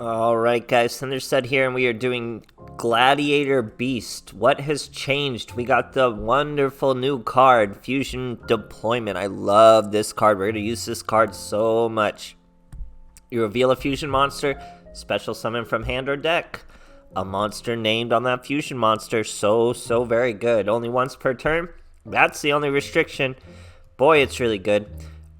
Alright guys, THUNDERSTUD here, and we are doing Gladiator Beast. What has changed? We got the wonderful new card, Fusion Deployment. I love this card. We're going to use this card so much. You reveal a fusion monster, special summon from hand or deck. A monster named on that fusion monster. So very good. Only once per turn. That's the only restriction. Boy, it's really good.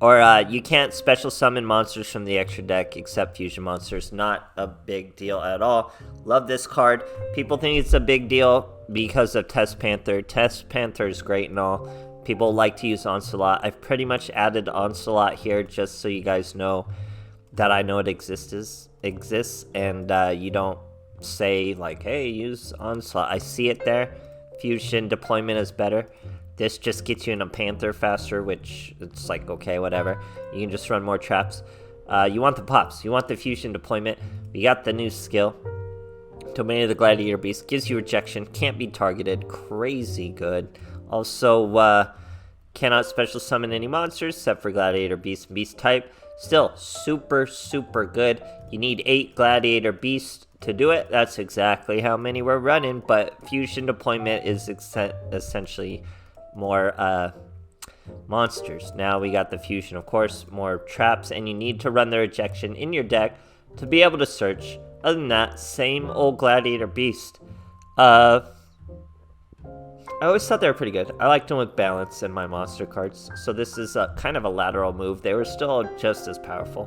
Or you can't special summon monsters from the extra deck except fusion monsters. Not a big deal at all. Love this card. People think it's a big deal because of Test Panther. Test Panther is great and all. People like to use Onslaught. I've pretty much added Onslaught here just so you guys know that I know it exists and you don't say like, hey, use Onslaught. I see it there. Fusion Deployment is better. This just gets you in a Panther faster, which it's like, okay, whatever. You can just run more traps. You want the pops. You want the Fusion Deployment. You got the new skill. Domain of the Gladiator Beast. Gives you rejection. Can't be targeted. Crazy good. Also, cannot special summon any monsters except for Gladiator Beast and Beast type. Still, super good. You need 8 Gladiator Beasts to do it. That's exactly how many we're running, but Fusion Deployment is essentially more monsters. Now we got the fusion, of course, more traps, and you need to run the rejection in your deck to be able to search. Other than that, same old Gladiator Beast. I always thought they were pretty good. I liked them with balance in my monster cards, so this is kind of a lateral move. They were still just as powerful.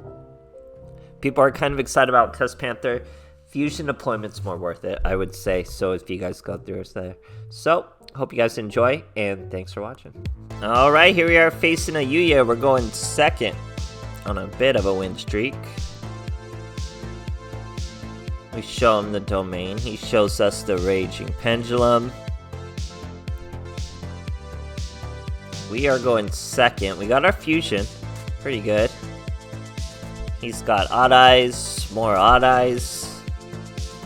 People are kind of excited about Test Panther. Fusion Deployment's more worth it, I would say, so if you guys go through us there. So, hope you guys enjoy, and thanks for watching. Alright, here we are facing a Yuya. We're going second on a bit of a win streak. We show him the domain. He shows us the Raging Pendulum. We are going second. We got our fusion. Pretty good. He's got Odd Eyes, more Odd Eyes.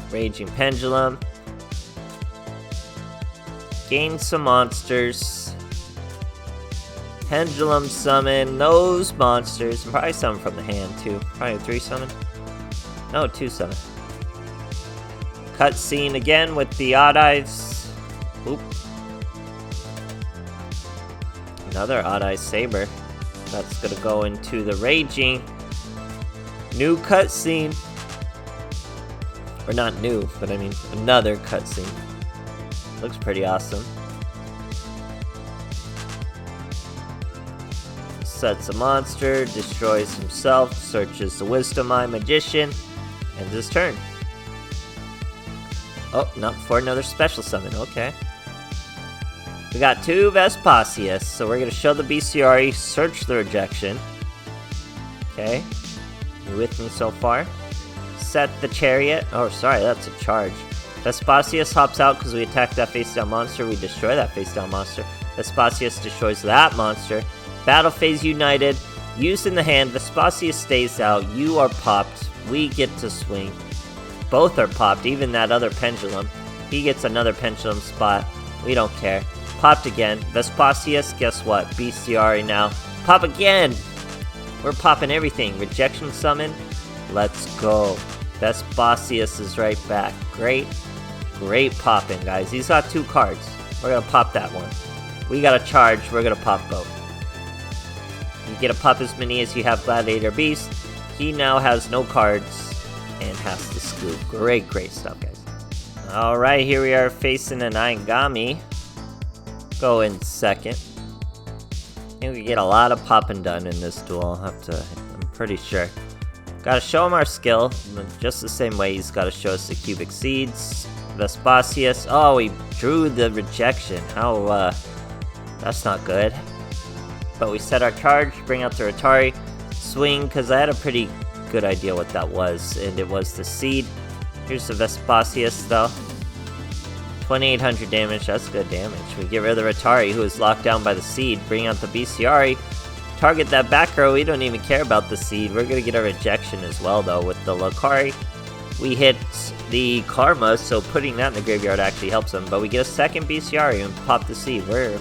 Raging Pendulum. Gain some monsters. Pendulum summon those monsters. And probably summon from the hand too. Probably 3 summon. No, 2 summon. Cutscene again with the Odd Eyes. Oop. Another Odd Eyes Saber. That's gonna go into the Raging. New cutscene. Or not new, but I mean another cutscene. Looks pretty awesome. Sets a monster, destroys himself, searches the Wisdom Eye Magician, ends his turn. Oh, not for another special summon, okay. We got 2 Vespasius, so we're gonna show the bestiary, search the rejection. Okay, you with me so far? Set the chariot. Oh, sorry, that's a charge. Vespasius hops out because we attack that face-down monster. We destroy that face-down monster. Vespasius destroys that monster. Battle phase united. Used in the hand. Vespasius stays out. You are popped. We get to swing. Both are popped. Even that other pendulum. He gets another pendulum spot. We don't care. Popped again. Vespasius, guess what? Bestiary now. Pop again! We're popping everything. Rejection summon. Let's go. Vespasius is right back. Great popping, guys. He's got 2 cards. We're gonna pop that one. We got a charge. We're gonna pop both. You get to pop as many as you have Gladiator Beast. He now has no cards and has to scoop. Great stuff, guys. Alright, here we are facing an Aingami. Going second. And we get a lot of popping done in this duel. I'm pretty sure. Gotta show him our skill, just the same way he's gotta show us the cubic seeds. Vespasius, oh, he drew the rejection. How, that's not good. But we set our charge, bring out the Atari, swing, because I had a pretty good idea what that was, and it was the seed. Here's the Vespasius, though. 2800 damage, that's good damage. We get rid of the Atari, who is locked down by the seed, bring out the bestiary. Target that back row, we don't even care about the seed. We're gonna get a rejection as well though with the Lakari. We hit the Karma, so putting that in the graveyard actually helps them. But we get a second bestiary and pop the seed. We're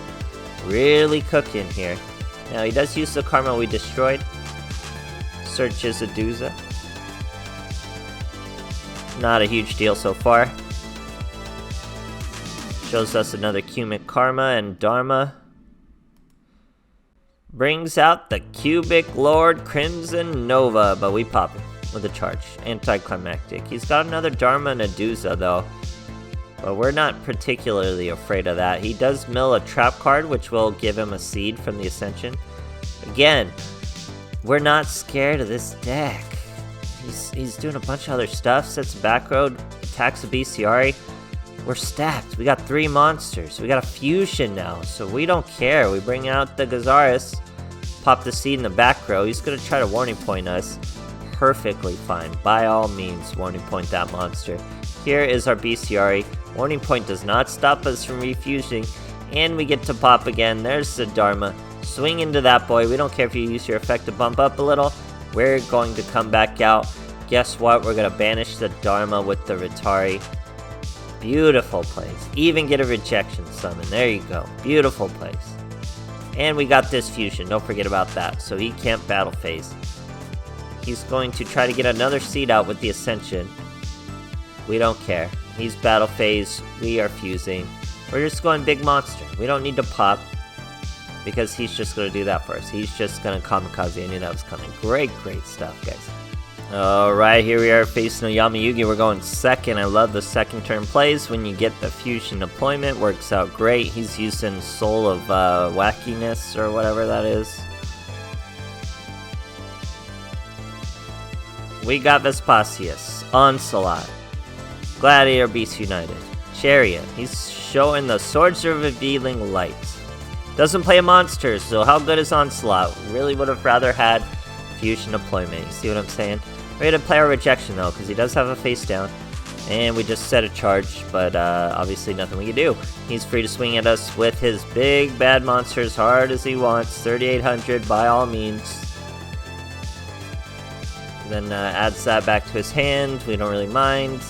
really cooking here. Now he does use the Karma we destroyed. Searches Aduza. Not a huge deal so far. Shows us another Cubic Karma and Dharma. Brings out the Cubic Lord Crimson Nova, but we pop him with a charge. Anticlimactic. He's got another Dharma and a Duza though, but we're not particularly afraid of that. He does mill a trap card, which will give him a seed from the Ascension. Again, we're not scared of this deck. He's doing a bunch of other stuff. Sets a back row, attacks a bestiary. We're stacked. We got 3 monsters. We got a fusion now, so we don't care. We bring out the Gazaris, pop the seed in the back row. He's gonna try to warning point us. Perfectly fine. By all means, warning point that monster. Here is our bestiary. Warning point does not stop us from refusing, and we get to pop again. There's the Dharma. Swing into that boy. We don't care if you use your effect to bump up a little. We're going to come back out. Guess what? We're gonna banish the Dharma with the Ritari. Beautiful plays. Even get a rejection summon. There you go. Beautiful plays. And we got this fusion. Don't forget about that. So he can't battle phase. He's going to try to get another seed out with the Ascension. We don't care. He's battle phase. We are fusing. We're just going big monster. We don't need to pop, because he's just going to do that for us. He's just going to kamikaze. I knew that was coming. Great stuff, guys. Alright, here we are facing a Yamayugi. We're going second. I love the second turn plays. When you get the fusion deployment, works out great. He's using Soul of Wackiness or whatever that is. We got Vespasius, Onslaught, Gladiator Beast United, Chariot. He's showing the Swords of Revealing Light. Doesn't play a monster, so how good is Onslaught? Really would have rather had fusion deployment. You see what I'm saying? We're gonna play our rejection though, because he does have a face down. And we just set a charge, but obviously nothing we can do. He's free to swing at us with his big bad monster as hard as he wants. 3,800 by all means. Then adds that back to his hand. We don't really mind.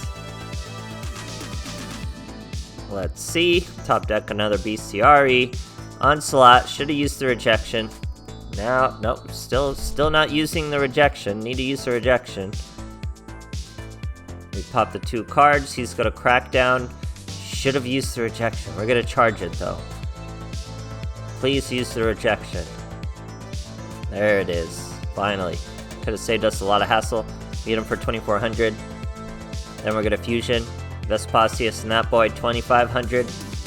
Let's see. Top deck another bestiary. Onslaught should have used the rejection. Now, nope, still not using the rejection. Need to use the rejection. We pop the 2 cards. He's got a crackdown. Should have used the rejection. We're gonna charge it though. Please use the rejection. There it is. Finally. Could have saved us a lot of hassle. Beat him for 2,400. Then we're gonna fusion Vespasius and that boy 2,500.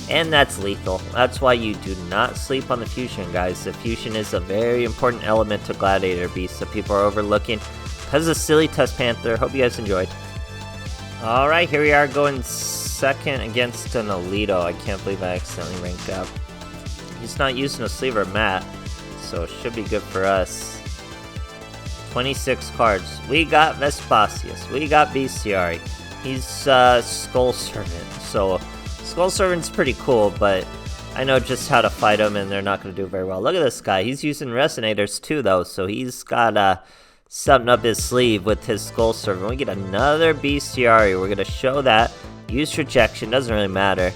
And that's lethal. That's why you do not sleep on the fusion, guys. The fusion is a very important element to Gladiator Beast that people are overlooking. Because of Silly Tusk Panther. Hope you guys enjoyed. Alright, here we are going second against an Alito. I can't believe I accidentally ranked up. He's not using a sleever mat, so it should be good for us. 26 cards. We got Vespasius. We got Bestiary. He's Skull Servant, so Skull Servant's pretty cool, but I know just how to fight him, and they're not going to do very well. Look at this guy. He's using Resonators too, though, so he's got something up his sleeve with his Skull Servant. We get another Bestiary. We're going to show that. Use Rejection. Doesn't really matter,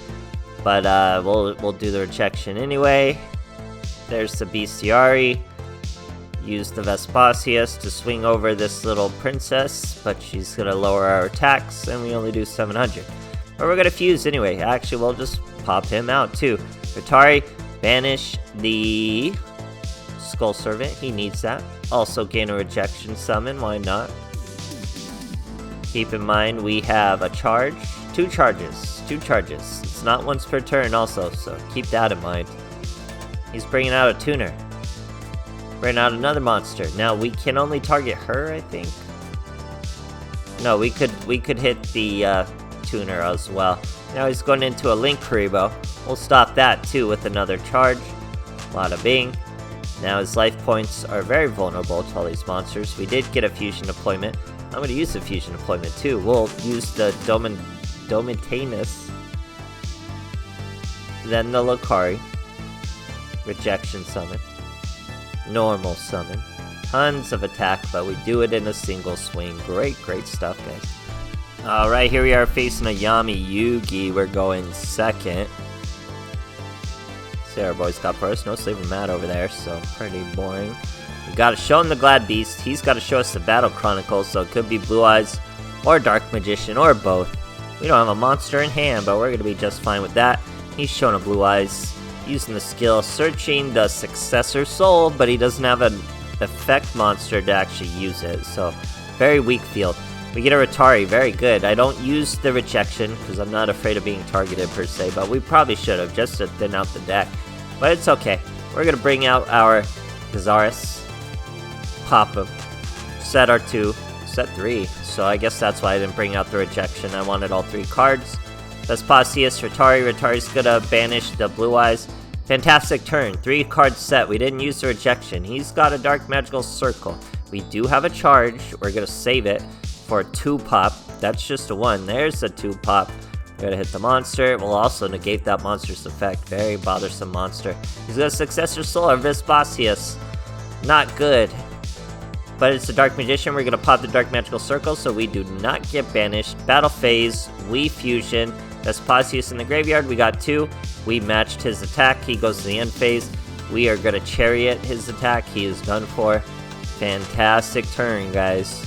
but we'll do the Rejection anyway. There's the Bestiary. Use the Vespasius to swing over this little princess, but she's going to lower our attacks, and we only do 700. But we're going to fuse anyway. Actually, we'll just pop him out too. Ritari, banish the Skull Servant. He needs that. Also gain a rejection summon. Why not? Keep in mind we have a charge. 2 charges. 2 charges. It's not once per turn also, so keep that in mind. He's bringing out a tuner. Bringing out another monster. Now we can only target her, I think. No, we could hit the tuner as well. Now he's going into a Link Karibo. We'll stop that too with another charge. Bada bing. Now his life points are very vulnerable to all these monsters. We did get a fusion deployment. I'm going to use the fusion deployment too. We'll use the Domitanus. Then the Lokari. Rejection summon. Normal summon. Tons of attack, but we do it in a single swing. Great stuff, guys. Alright, here we are facing a Yamayugi. We're going second. See our boys got first. No Slaver Mat over there, so pretty boring. We gotta show him the Glad Beast. He's gotta show us the Battle Chronicles, so it could be Blue Eyes or Dark Magician, or both. We don't have a monster in hand, but we're going to be just fine with that. He's showing a Blue Eyes, using the skill Searching the Successor Soul, but he doesn't have an effect monster to actually use it, so very weak field. We get a Retari, very good. I don't use the Rejection, because I'm not afraid of being targeted per se, but we probably should have, just to thin out the deck. But it's okay. We're going to bring out our Gazaris, pop him, set our 2, set 3, so I guess that's why I didn't bring out the Rejection. I wanted all 3 cards. Vespasius, Retari. Retari's gonna banish the Blue Eyes. Fantastic turn. 3 cards set. We didn't use the Rejection. He's got a Dark Magical Circle. We do have a charge. We're gonna save it for a 2-pop. That's just a 1. There's a 2-pop. We're gonna hit the monster. We'll also negate that monster's effect. Very bothersome monster. He's got a Successor Soul or Vespasius. Not good. But it's a Dark Magician. We're gonna pop the Dark Magical Circle so we do not get banished. Battle phase. We fusion. Vespasius in the graveyard, we got 2. We matched his attack, he goes to the end phase. We are gonna Chariot his attack, he is done for. Fantastic turn, guys.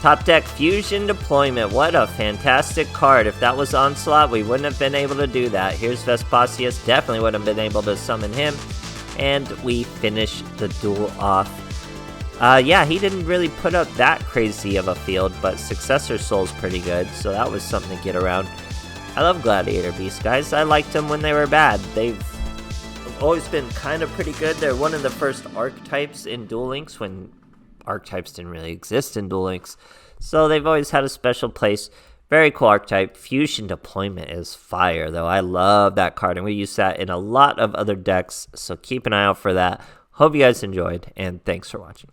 Top deck, Fusion Deployment, what a fantastic card. If that was Onslaught, we wouldn't have been able to do that. Here's Vespasius, definitely wouldn't have been able to summon him. And we finish the duel off. Yeah, he didn't really put up that crazy of a field, but Successor Soul's pretty good, so that was something to get around. I love Gladiator Beast, guys. I liked them when they were bad. They've always been kind of pretty good. They're one of the first archetypes in Duel Links when archetypes didn't really exist in Duel Links. So they've always had a special place. Very cool archetype. Fusion Deployment is fire, though. I love that card, and we use that in a lot of other decks, so keep an eye out for that. Hope you guys enjoyed, and thanks for watching.